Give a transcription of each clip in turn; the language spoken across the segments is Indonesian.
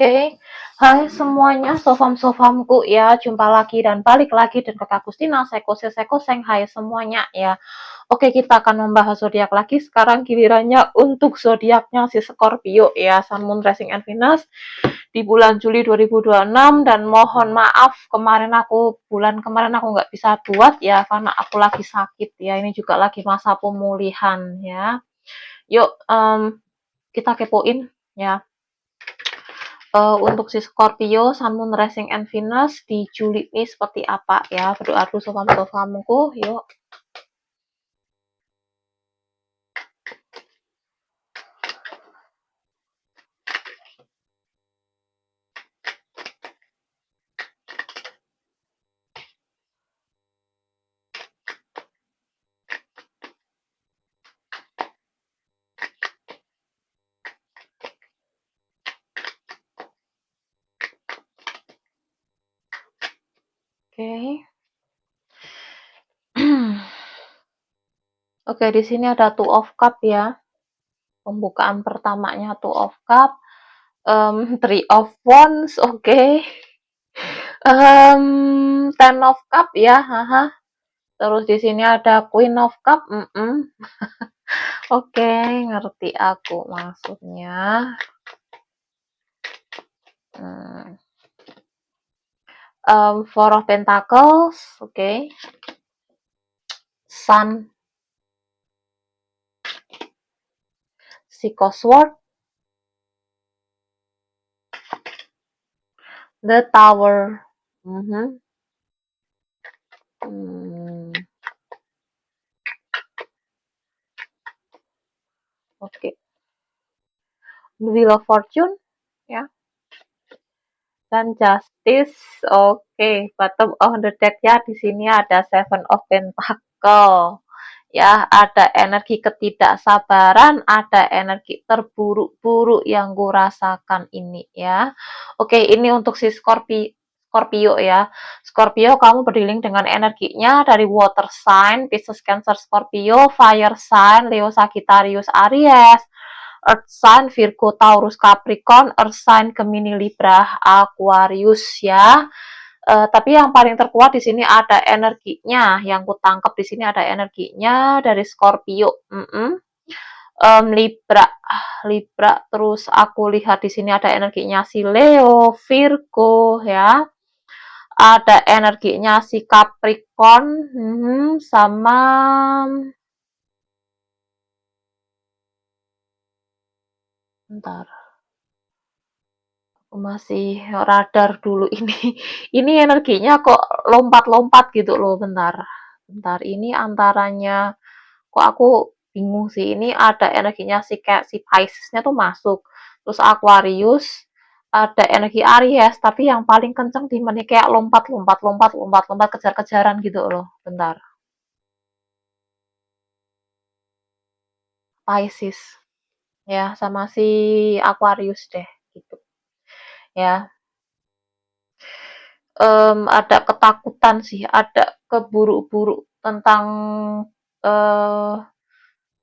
Oke, hai semuanya, sofam-sofamku ya, jumpa lagi dan balik lagi dan Kakak Agustina, seko seng, hai semuanya ya. Oke, kita akan membahas zodiak lagi. Sekarang gilirannya untuk zodiaknya si Scorpio ya, Sun, Moon, Rising, and Venus di bulan Juli 2026. Dan mohon maaf bulan kemarin aku nggak bisa buat ya karena aku lagi sakit ya. Ini juga lagi masa pemulihan ya. Yuk, kita kepoin ya. Untuk si Scorpio, Sun, Moon, Rising, and Venus di Juli ini seperti apa ya? Berdoa dulu sofam-sofamku, yuk. Oke. Oke, di sini ada Two of Cup ya. Pembukaan pertamanya Two of Cup, Three of Wands, oke. Ten of Cup ya, haha. Terus di sini ada Queen of Cup, Oke, ngerti aku maksudnya. Four of Pentacles, oke. Sun, Six of Swords, the Tower. Oke. Wheel of Fortune ya. Dan Justice. Oke, bottom of the deck ya. Di sini ada Seven of Pentacle. Ya, ada energi ketidaksabaran, ada energi terburuk-buruk yang gue rasakan ini ya. Oke, ini untuk si Scorpio ya. Scorpio, kamu berdealing dengan energinya dari water sign, Pisces, Cancer, Scorpio, fire sign, Leo, Sagittarius, Aries, Earth sign, Virgo, Taurus, Capricorn, Earth sign, Gemini, Libra, Aquarius ya. Tapi yang paling terkuat di sini ada energinya, yang ku tangkap di sini ada energinya dari Scorpio, Libra, terus aku lihat di sini ada energinya si Leo, Virgo ya, ada energinya si Capricorn, sama bentar, aku masih radar dulu ini. Ini energinya kok lompat-lompat gitu loh, bentar. Ini antaranya kok aku bingung sih. Ini ada energinya si kayak si Pisces-nya tuh masuk. Terus Aquarius, ada energi Aries, tapi yang paling kenceng di mana kayak lompat-lompat kejar-kejaran gitu loh. Bentar. Pisces ya sama si Aquarius deh gitu. Ya. Ada ketakutan sih, ada keburu-buru tentang eh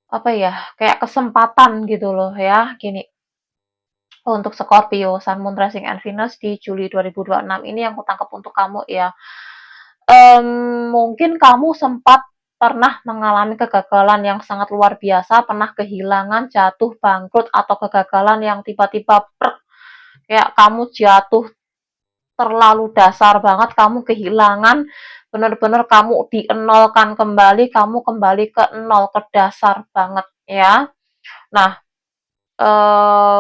apa ya, kayak kesempatan gitu loh ya. Gini, untuk Scorpio, Sun, Moon, Rising, and Venus di Juli 2026 ini yang kutangkap untuk kamu ya. Mungkin kamu sempat pernah mengalami kegagalan yang sangat luar biasa, pernah kehilangan, jatuh, bangkrut, atau kegagalan yang tiba-tiba kayak kamu jatuh terlalu dasar banget, kamu kehilangan, benar-benar kamu dienolkan kembali, kamu kembali ke nol, ke dasar banget ya. Nah,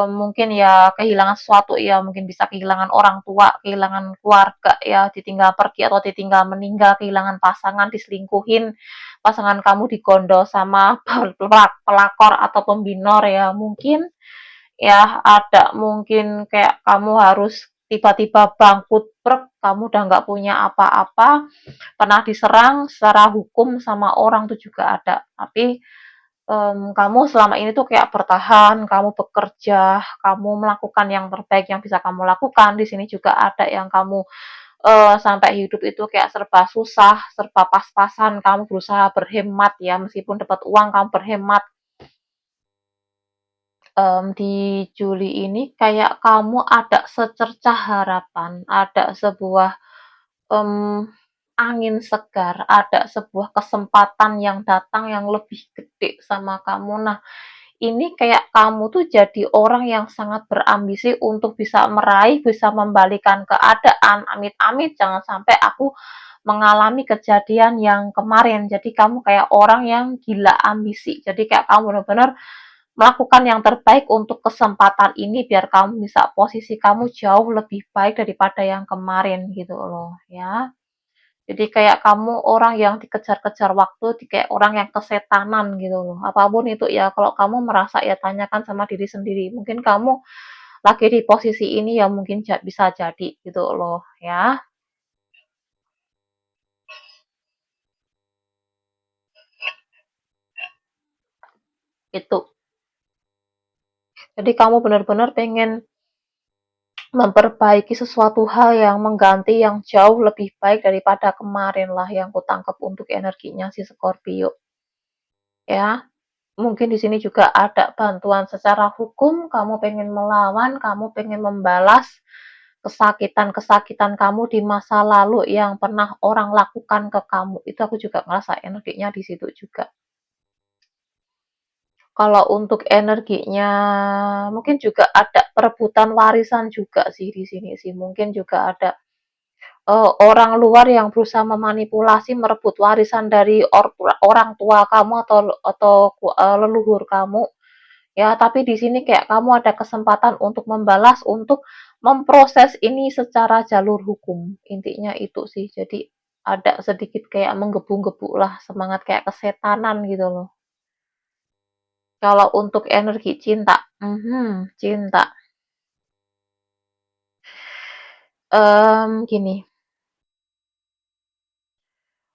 mungkin ya kehilangan sesuatu ya, mungkin bisa kehilangan orang tua, kehilangan keluarga ya, ditinggal pergi atau ditinggal meninggal, kehilangan pasangan, diselingkuhin, pasangan kamu digondol sama pelakor atau pembinor ya, mungkin ya ada mungkin kayak kamu harus tiba-tiba bangkrut, kamu udah nggak punya apa-apa, pernah diserang secara hukum sama orang tuh juga ada, tapi kamu selama ini tuh kayak bertahan, kamu bekerja, kamu melakukan yang terbaik yang bisa kamu lakukan. Di sini juga ada yang kamu sampai hidup itu kayak serba susah, serba pas-pasan, kamu berusaha berhemat ya, meskipun dapat uang kamu berhemat. Di Juli ini kayak kamu ada secercah harapan, ada sebuah, mmm, angin segar, ada sebuah kesempatan yang datang yang lebih gede sama kamu. Nah, ini kayak kamu tuh jadi orang yang sangat berambisi untuk bisa meraih, bisa membalikan keadaan. Amit-amit jangan sampai aku mengalami kejadian yang kemarin. Jadi kamu kayak orang yang gila ambisi. Jadi kayak kamu benar-benar melakukan yang terbaik untuk kesempatan ini biar kamu bisa posisi kamu jauh lebih baik daripada yang kemarin gitu loh ya. Jadi kayak kamu orang yang dikejar-kejar waktu, kayak orang yang kesetanan gitu loh. Apapun itu ya, kalau kamu merasa ya tanyakan sama diri sendiri. Mungkin kamu lagi di posisi ini ya mungkin bisa jadi gitu loh ya. Itu. Jadi kamu benar-benar pengen memperbaiki sesuatu hal yang mengganti yang jauh lebih baik daripada kemarin lah yang kutangkap untuk energinya si Scorpio ya. Mungkin di sini juga ada bantuan secara hukum, kamu pengen melawan, kamu pengen membalas kesakitan-kesakitan kamu di masa lalu yang pernah orang lakukan ke kamu. Itu aku juga ngerasa energinya di situ juga. Kalau untuk energinya mungkin juga ada perebutan warisan juga sih di sini sih. Mungkin juga ada orang luar yang berusaha memanipulasi merebut warisan dari orang tua kamu atau leluhur kamu. Ya, tapi di sini kayak kamu ada kesempatan untuk membalas, untuk memproses ini secara jalur hukum. Intinya itu sih. Jadi ada sedikit kayak menggebu-gebu lah, semangat kayak kesetanan gitu loh. Kalau untuk energi cinta, cinta. Gini,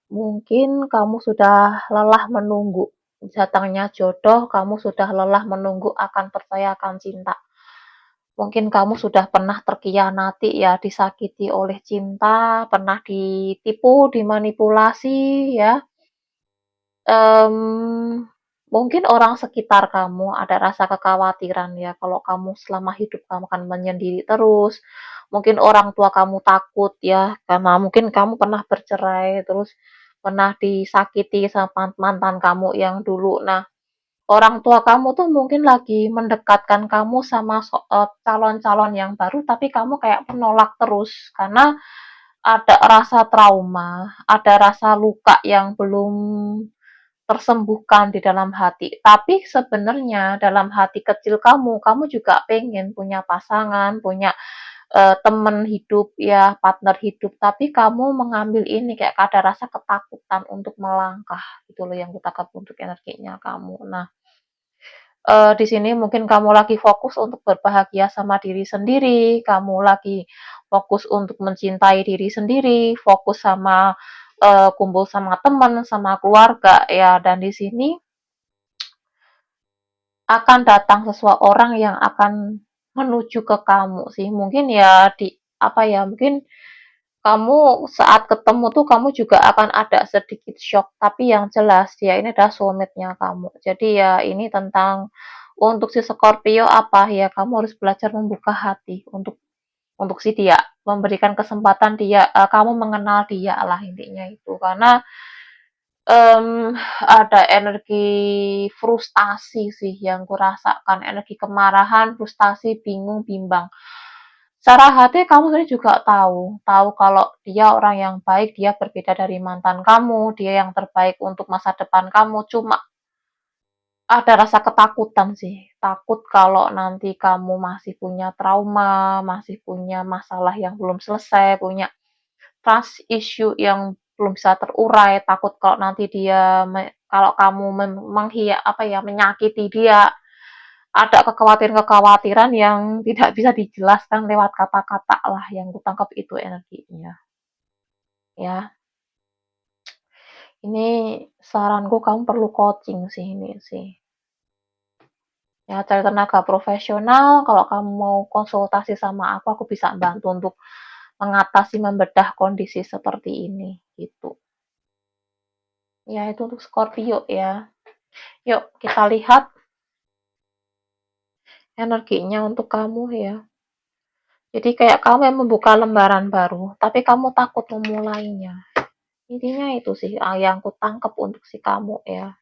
mungkin kamu sudah lelah menunggu datangnya jodoh, kamu sudah lelah menunggu akan percayakan cinta. Mungkin kamu sudah pernah terkhianati ya, disakiti oleh cinta, pernah ditipu, dimanipulasi ya. Mmm, Mungkin orang sekitar kamu ada rasa kekhawatiran ya kalau kamu selama hidup kamu akan menyendiri terus. Mungkin orang tua kamu takut ya, karena mungkin kamu pernah bercerai, terus pernah disakiti sama mantan kamu yang dulu. Nah, orang tua kamu tuh mungkin lagi mendekatkan kamu sama calon-calon yang baru, tapi kamu kayak menolak terus karena ada rasa trauma, ada rasa luka yang belum tersembuhkan di dalam hati. Tapi sebenarnya dalam hati kecil kamu, kamu juga pengen punya pasangan, punya teman hidup ya, partner hidup. Tapi kamu mengambil ini kayak ada rasa ketakutan untuk melangkah gitu loh yang kutangkap untuk energinya kamu. Nah, di sini mungkin kamu lagi fokus untuk berbahagia sama diri sendiri, kamu lagi fokus untuk mencintai diri sendiri, fokus sama, kumpul sama teman, sama keluarga ya, dan di sini akan datang seseorang yang akan menuju ke kamu sih. Mungkin ya apa ya, mungkin kamu saat ketemu tuh kamu juga akan ada sedikit shock, tapi yang jelas ya ini adalah soulmate-nya kamu. Jadi ya ini tentang untuk si Scorpio apa ya, kamu harus belajar membuka hati untuk si dia, memberikan kesempatan dia, kamu mengenal dia lah intinya itu. Karena ada energi frustasi sih yang kurasakan, energi kemarahan, frustasi, bingung, bimbang. Secara hati kamu sebenarnya juga tahu kalau dia orang yang baik, dia berbeda dari mantan kamu, dia yang terbaik untuk masa depan kamu. Cuma ada rasa ketakutan sih, takut kalau nanti kamu masih punya trauma, masih punya masalah yang belum selesai, punya trust issue yang belum bisa terurai, takut kalau nanti dia kalau kamu apa ya, menyakiti dia, ada kekhawatiran-kekhawatiran yang tidak bisa dijelaskan lewat kata-kata lah yang kutangkap itu energinya, ya. Ini saranku kamu perlu coaching sih ini sih. Ya, cari tenaga profesional, kalau kamu mau konsultasi sama aku bisa bantu untuk mengatasi, membedah kondisi seperti ini, gitu. Ya, itu untuk Scorpio ya. Yuk, kita lihat energinya untuk kamu ya. Jadi kayak kamu yang membuka lembaran baru, tapi kamu takut memulainya. Intinya itu sih yang ku tangkep untuk si kamu ya.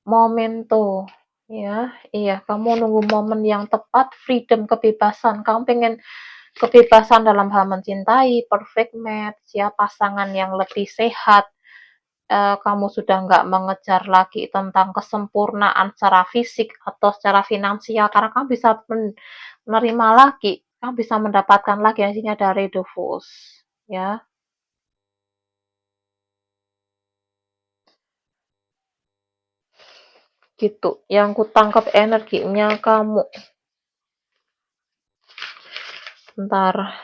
Momento ya, iya kamu nunggu momen yang tepat, freedom, kebebasan. Kamu pengen kebebasan dalam hal mencintai, perfect match, ya pasangan yang lebih sehat. Kamu sudah nggak mengejar lagi tentang kesempurnaan secara fisik atau secara finansial, karena kamu bisa menerima lagi, kamu bisa mendapatkan lagi hasilnya dari divorce, ya gitu. Yang kutangkap energinya kamu. Bentar,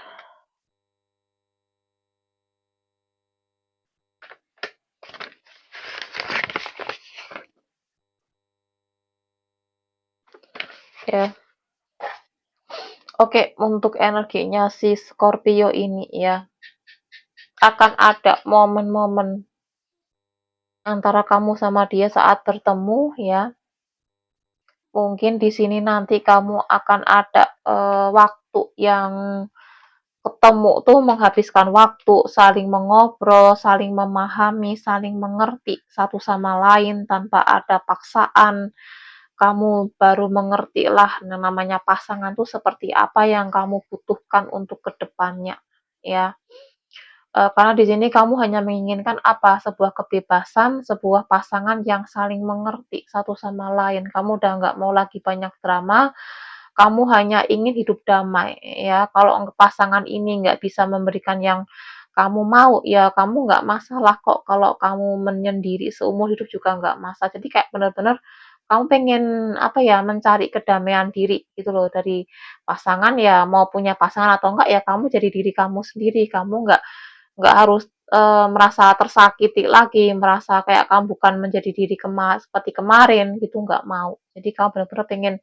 ya. Oke, untuk energinya si Scorpio ini ya, akan ada momen-momen antara kamu sama dia saat bertemu ya. Mungkin di sini nanti kamu akan ada waktu yang ketemu tuh menghabiskan waktu, saling mengobrol, saling memahami, saling mengerti satu sama lain tanpa ada paksaan. Kamu baru mengerti lah namanya pasangan tuh seperti apa yang kamu butuhkan untuk kedepannya ya. Karena di sini kamu hanya menginginkan apa, sebuah kebebasan, sebuah pasangan yang saling mengerti satu sama lain. Kamu udah nggak mau lagi banyak drama, kamu hanya ingin hidup damai ya. Kalau pasangan ini nggak bisa memberikan yang kamu mau, ya kamu nggak masalah kok kalau kamu menyendiri seumur hidup juga nggak masalah. Jadi kayak benar-benar kamu pengen apa ya, mencari kedamaian diri gitu loh dari pasangan ya, mau punya pasangan atau enggak ya kamu jadi diri kamu sendiri, kamu nggak harus, merasa tersakiti lagi, merasa kayak kamu bukan menjadi diri seperti kemarin gitu, nggak mau. Jadi kamu benar-benar pengen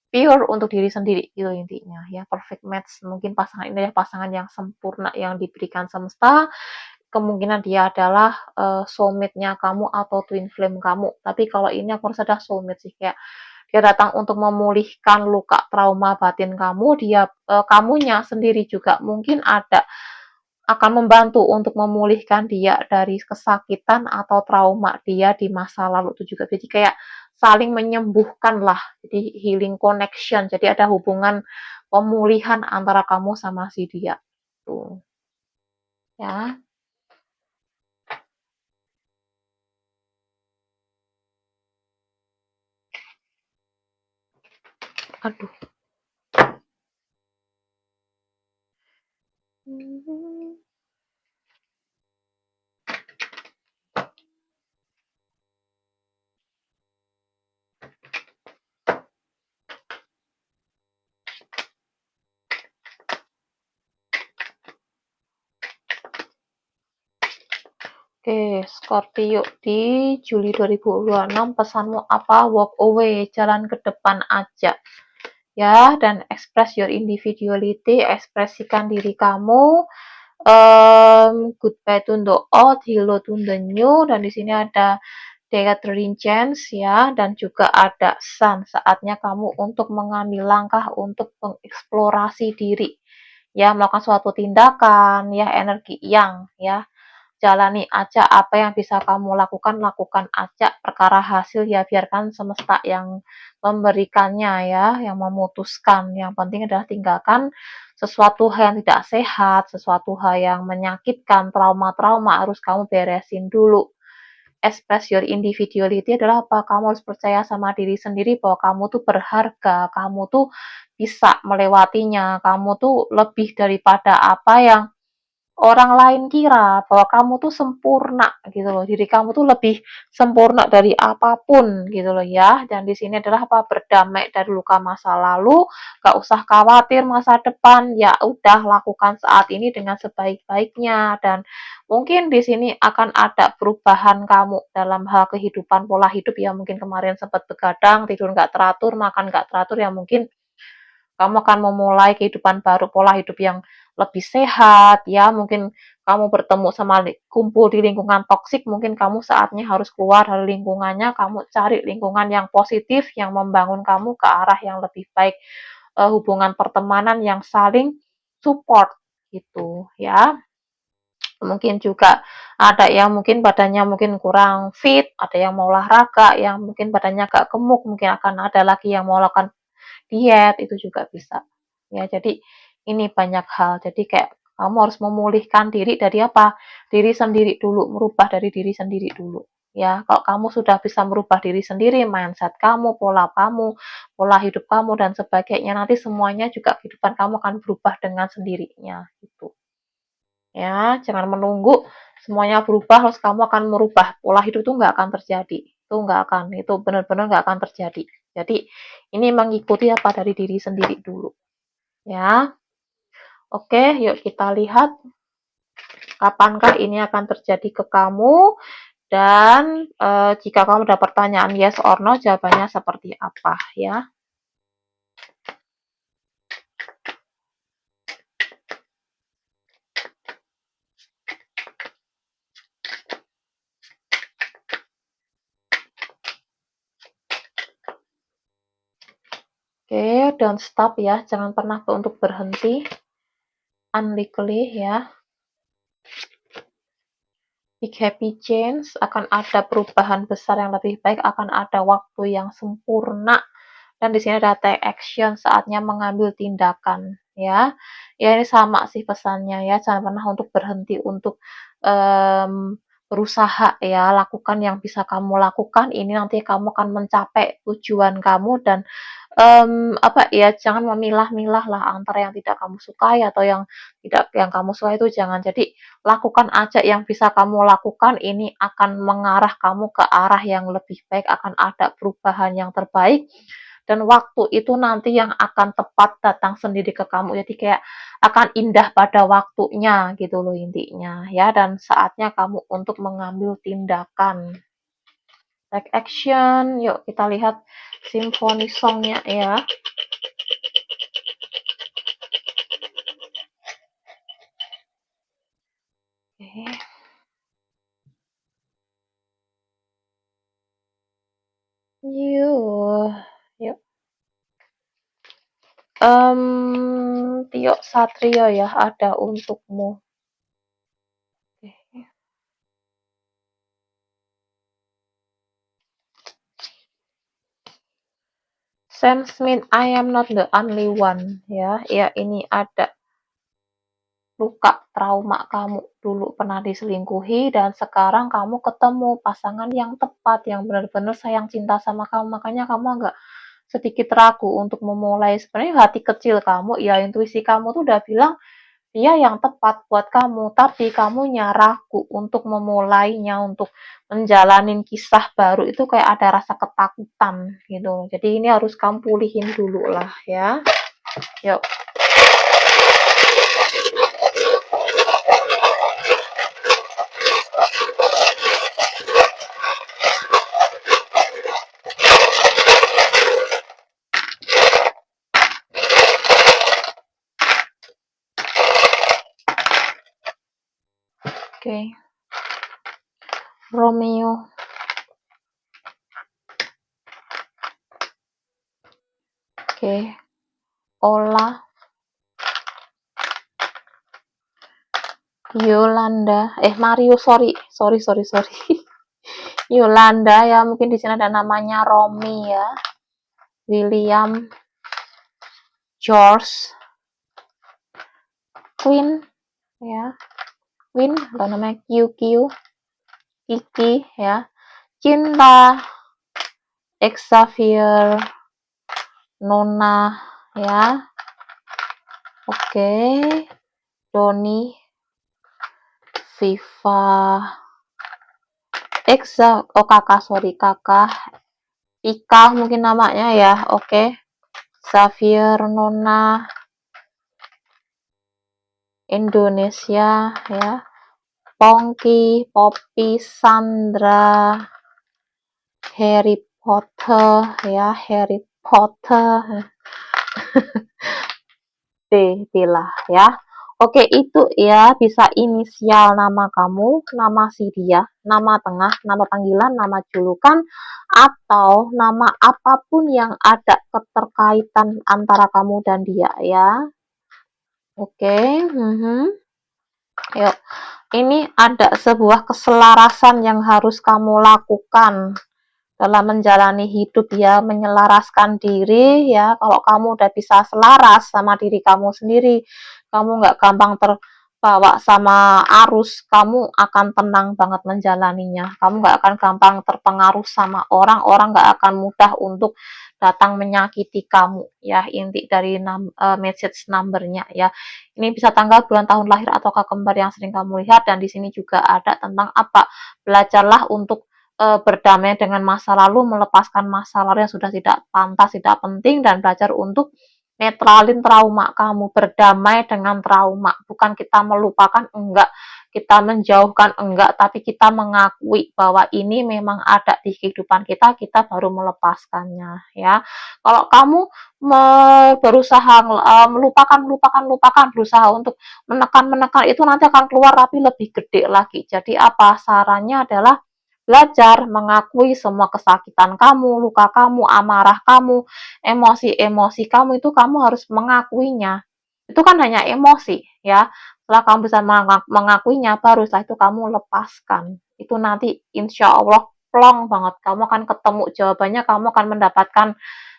pure untuk diri sendiri gitu intinya ya, perfect match. Mungkin pasangan ini adalah pasangan yang sempurna yang diberikan semesta, kemungkinan dia adalah, soulmate-nya kamu atau twin flame kamu. Tapi kalau ini aku rasa adalah soulmate sih, kayak dia datang untuk memulihkan luka trauma batin kamu, dia kamunya sendiri juga mungkin akan membantu untuk memulihkan dia dari kesakitan atau trauma dia di masa lalu itu juga. Jadi kayak saling menyembuhkan lah. Jadi healing connection. Jadi ada hubungan pemulihan antara kamu sama si dia. Tuh, ya. Aduh. Oke, Scorpio di Juli 2026 pesanmu apa? Walk away, jalan ke depan aja. Ya, dan express your individuality, ekspresikan diri kamu. Goodbye to the old, hello to the new, dan di sini ada gathering chance ya, dan juga ada sun. Saatnya kamu untuk mengambil langkah untuk mengeksplorasi diri, ya, melakukan suatu tindakan, ya, energi yang, ya, jalani aja apa yang bisa kamu lakukan, lakukan aja. Perkara hasil ya biarkan semesta yang memberikannya ya, yang memutuskan. Yang penting adalah tinggalkan sesuatu hal yang tidak sehat, sesuatu hal yang menyakitkan, trauma-trauma harus kamu beresin dulu. Express your individuality adalah apa? Kamu harus percaya sama diri sendiri bahwa kamu tuh berharga, kamu tuh bisa melewatinya, kamu tuh lebih daripada apa yang orang lain kira, bahwa kamu tuh sempurna gitu loh. Diri kamu tuh lebih sempurna dari apapun gitu loh ya. Dan di sini adalah apa? Berdamai dari luka masa lalu, gak usah khawatir masa depan. Ya udah lakukan saat ini dengan sebaik-baiknya dan mungkin di sini akan ada perubahan kamu dalam hal kehidupan pola hidup ya. Mungkin kemarin sempat begadang, tidur nggak teratur, makan nggak teratur ya mungkin kamu akan memulai kehidupan baru, pola hidup yang lebih sehat, ya. Mungkin kamu bertemu sama kumpul di lingkungan toksik, mungkin kamu saatnya harus keluar dari lingkungannya, kamu cari lingkungan yang positif, yang membangun kamu ke arah yang lebih baik, hubungan pertemanan yang saling support, gitu, ya. Mungkin juga ada yang mungkin badannya mungkin kurang fit, ada yang mau olahraga, yang mungkin badannya agak gemuk, mungkin akan ada lagi yang mau lakukan diet, itu juga bisa. Ya, jadi ini banyak hal. Jadi kayak kamu harus memulihkan diri dari apa? Diri sendiri dulu, merubah dari diri sendiri dulu. Ya, kalau kamu sudah bisa merubah diri sendiri, mindset kamu, pola hidup kamu dan sebagainya, nanti semuanya juga kehidupan kamu akan berubah dengan sendirinya gitu. Ya, jangan menunggu semuanya berubah terus kamu akan merubah pola hidup itu nggak akan terjadi. Itu nggak akan, itu benar-benar nggak akan terjadi. Jadi ini mengikuti apa dari diri sendiri dulu. Ya, oke, yuk kita lihat kapankah ini akan terjadi ke kamu dan jika kamu dapat pertanyaan yes or no, jawabannya seperti apa ya. Oke, don't stop ya, jangan pernah untuk berhenti. Unlikely ya. Big happy change, akan ada perubahan besar yang lebih baik, akan ada waktu yang sempurna. Dan di sini ada take action, saatnya mengambil tindakan ya. Ya ini sama sih pesannya ya, jangan pernah untuk berhenti untuk berusaha ya, lakukan yang bisa kamu lakukan, ini nanti kamu akan mencapai tujuan kamu dan apa ya, jangan memilah-milah lah antara yang tidak kamu sukai atau yang kamu suka itu jangan. Jadi lakukan aja yang bisa kamu lakukan, ini akan mengarah kamu ke arah yang lebih baik, akan ada perubahan yang terbaik dan waktu itu nanti yang akan tepat datang sendiri ke kamu. Jadi kayak akan indah pada waktunya gitu loh intinya ya, dan saatnya kamu untuk mengambil tindakan. Take action, yuk kita lihat symphony songnya ya. Oke. Yuk. Tio Satrio ya, ada untukmu. Oke. Sam Smith, I am not the only one ya. Ya ini ada luka trauma kamu dulu pernah diselingkuhi dan sekarang kamu ketemu pasangan yang tepat yang benar-benar sayang cinta sama kamu, makanya kamu agak sedikit ragu untuk memulai. Sebenarnya hati kecil kamu ya, intuisi kamu tuh udah bilang dia yang tepat buat kamu, tapi kamunya ragu untuk memulainya, untuk menjalanin kisah baru itu kayak ada rasa ketakutan gitu. Jadi ini harus kamu pulihin dulu lah ya. Yuk. Oke. Romeo. Oke. Ola. Yolanda. Mario, sorry. Yolanda ya, mungkin di sini ada namanya Romi ya. William. George. Queen ya. Queen atau namanya QQ. Kiki ya. Cinta. Xavier. Nona ya. Oke. Doni. Viva. Kakak. Ika mungkin namanya ya. Oke. Xavier, Nona. Indonesia ya. Pongki, Poppy, Sandra, Harry Potter ya, Harry Potter. Bella ya. Oke, itu ya bisa inisial nama kamu, nama si dia, nama tengah, nama panggilan, nama julukan, atau nama apapun yang ada keterkaitan antara kamu dan dia ya. Oke, yuk. Ini ada sebuah keselarasan yang harus kamu lakukan dalam menjalani hidup ya, menyelaraskan diri ya. Kalau kamu udah bisa selaras sama diri kamu sendiri, kamu nggak gampang terbawa sama arus, kamu akan tenang banget menjalaninya. Kamu nggak akan gampang terpengaruh sama orang nggak akan mudah untuk datang menyakiti kamu ya. Inti dari message numbernya ya. Ini bisa tanggal, bulan, tahun lahir ataukah kembar yang sering kamu lihat, dan di sini juga ada tentang apa? Belajarlah untuk berdamai dengan masa lalu, melepaskan masa lalu yang sudah tidak pantas, tidak penting, dan belajar untuk netralin trauma kamu, berdamai dengan trauma. Bukan kita melupakan, enggak, kita menjauhkan, enggak, tapi kita mengakui bahwa ini memang ada di kehidupan kita, kita baru melepaskannya ya. Kalau kamu berusaha melupakan, berusaha untuk menekan itu nanti akan keluar tapi lebih gede lagi. Jadi apa sarannya adalah belajar mengakui semua kesakitan kamu, luka kamu, amarah kamu, emosi-emosi kamu, itu kamu harus mengakuinya. Itu kan hanya emosi ya. Setelah kamu bisa mengakuinya, baru setelah itu kamu lepaskan. Itu nanti insya Allah plong banget. Kamu akan ketemu jawabannya, kamu akan mendapatkan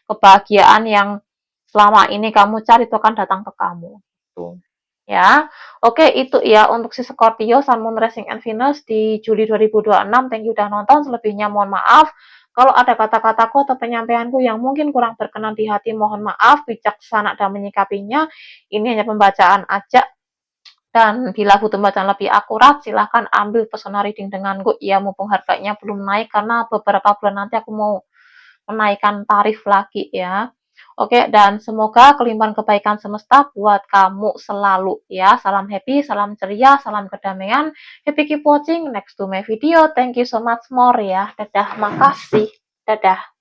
kebahagiaan yang selama ini kamu cari, itu akan datang ke kamu. Tuh. Ya, oke, itu ya untuk si Scorpio Sun Moon Rising and Venus di Juli 2026. Thank you udah nonton, selebihnya mohon maaf. Kalau ada kata-kataku atau penyampaianku yang mungkin kurang berkenan di hati, mohon maaf, bijaksana dan menyikapinya. Ini hanya pembacaan aja, dan bila butuh bacaan lebih akurat, silahkan ambil personal reading denganku ya, mumpung harganya belum naik, karena beberapa bulan nanti aku mau menaikkan tarif lagi ya. Oke, dan semoga kelimpahan kebaikan semesta buat kamu selalu ya. Salam happy, salam ceria, salam kedamaian. Happy keep watching, next to my video. Thank you so much more ya. Dadah, makasih. Dadah.